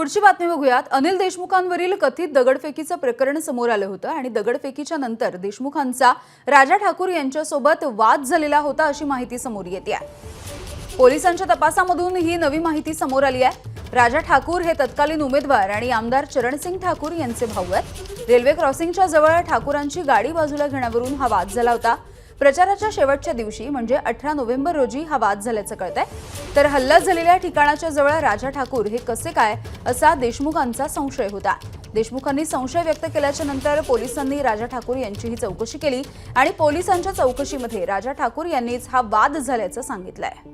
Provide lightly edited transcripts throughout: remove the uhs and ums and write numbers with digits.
पुढची बातमी बघूयात। अनिल देशमुखांवरील कथित दगडफेकीचं प्रकरण समोर आलं होतं आणि दगडफेकीच्या नंतर देशमुखांचा राजा ठाकूर यांच्यासोबत वाद झालेला होता अशी माहिती समोर येते आहे। पोलिसांच्या तपासामधून ही नवी माहिती समोर आली आहे। राजा ठाकूर हे तत्कालीन उमेदवार आणि आमदार चरणसिंग ठाकूर यांचे भाऊ आहेत। रेल्वे क्रॉसिंगच्या जवळ ठाकूरांची गाडी बाजूला घेण्यावरून हा वाद झाला होता। प्रचाराच्या शेवटच्या दिवशी म्हणजे 18 नोव्हेंबर रोजी हा वाद झाल्याचं कळतंय। तर हल्ला झालेल्या ठिकाणाच्या जवळ राजा ठाकूर हे कसे काय असा देशमुखांचा संशय होता। देशमुखांनी संशय व्यक्त केल्याच्या नंतर पोलिसांनी राजा ठाकूर यांचीही चौकशी केली आणि पोलिसांच्या चौकशीमध्ये राजा ठाकूर यांनीच हा वाद झाल्याचं सांगितलंय।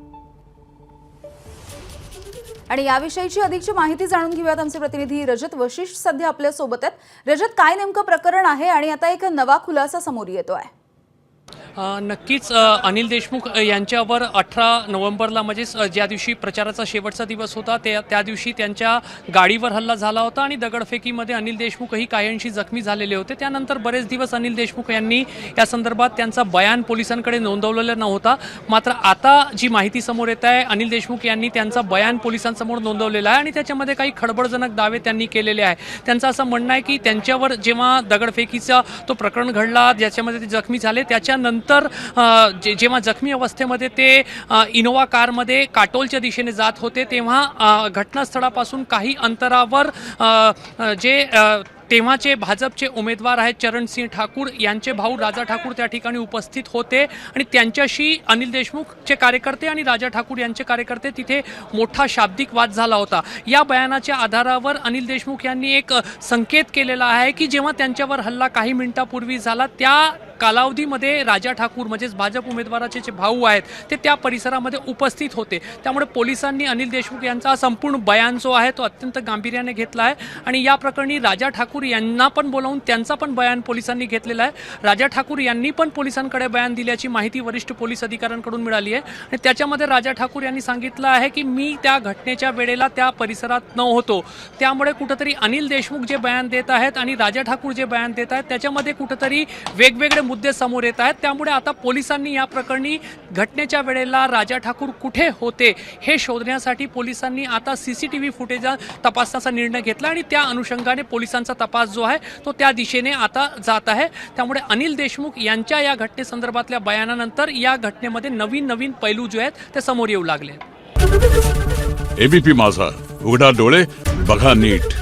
आणि याविषयीची अधिकची माहिती जाणून घेऊयात। आमचे प्रतिनिधी रजत वशिष्ठ सध्या आपल्या सोबत आहेत। रजत, काय नेमकं प्रकरण आहे आणि आता एक नवा खुलासा समोर येतोय? नक्कीच अनिल देशमुख यांच्यावर 18 नोव्हेंबरला म्हणजेच ज्या दिवशी प्रचाराचा शेवटचा दिवस होता त्या दिवशी त्यांच्या गाडीवर हल्ला झाला होता आणि दगडफेकीमध्ये अनिल देशमुखही काही अंशी जखमी झालेले होते। त्यानंतर बरेच दिवस अनिल देशमुख यांनी या संदर्भात त्यांचा बयान पोलिसांकडे नोंदवलेला नव्हता। मात्र आता जी माहिती समोर येत आहे, अनिल देशमुख यांनी त्यांचा बयान पोलिसांसमोर नोंदवलेला आहे आणि त्याच्यामध्ये काही खडबडजनक दावे त्यांनी केलेले आहे। त्यांचं असं म्हणणं आहे की त्यांच्यावर जेव्हा दगडफेकीचा तो प्रकरण घडला ज्याच्यामध्ये ते जखमी झाले त्याच्यानंतर जेव्हा जखमी अवस्थेमध्ये ते इनोवा कारमध्ये काटोलच्या दिशेने जात होते तेव्हा घटनास्थळापासून काही अंतरावर तेव्हाचे भाजपचे उमेदवार आहेत चरणसिंग ठाकूर यांचे भाऊ राजा ठाकूर त्या ठिकाणी उपस्थित होते आणि त्यांच्याशी अनिल देशमुखचे कार्यकर्ते आणि राजा ठाकूर यांचे कार्यकर्ते तिथे मोठा शाब्दिक वाद झाला होता। या बयानाच्या आधारावर अनिल देशमुख यांनी एक संकेत केलेला आहे की जेव्हा त्यांच्यावर हल्ला काही मिनिटांपूर्वी झाला त्या कालावधीमध्ये राजा ठाकूर म्हणजेच भाजप उमेदवाराचे जे भाऊ आहेत ते त्या परिसरामध्ये उपस्थित होते। त्यामुळे पोलिसांनी अनिल देशमुख यांचा संपूर्ण बयान जो आहे तो अत्यंत गांभीर्याने घेतला आहे आणि या प्रकरणी राजा ठाकूर यांना पण बोलावून त्यांचा पण बयान पोलिसांनी घेतलेला आहे। राजा ठाकूर यांनी पण पोलिसांकडे बयान दिल्याची माहिती वरिष्ठ पोलीस अधिकाऱ्यांकडून मिळाली आहे आणि त्याच्यामध्ये राजा ठाकूर यांनी सांगितलं आहे की मी त्या घटनेच्या वेळेला त्या परिसरात नव्हतो, त्यामुळे कुठेतरी अनिल देशमुख जे बयान देत आहेत आणि राजा ठाकूर जे बयान देत आहेत त्याच्यामध्ये कुठेतरी वेगवेगळे मुद्दे समोर येत आहेत। त्यामुळे आता पोलिसांनी या प्रकरणी घटनेच्या वेळेला राजा ठाकूर कुठे होते हे शोधण्यासाठी पोलिसांनी आता सीसीटीव्ही फुटेज तपासण्याचा निर्णय घेतला आणि त्या अनुषंगाने पोलिसांचा तपास जो आहे तो त्या दिशेने आता जात आहे। त्यामुळे अनिल देशमुख यांच्या या घटनेसंदर्भातल्या बयानानंतर या घटनेमध्ये नवीन पैलू जे आहेत ते समोर येऊ लागले। एबीपी माझा, उघडा डोळे बघा नीट।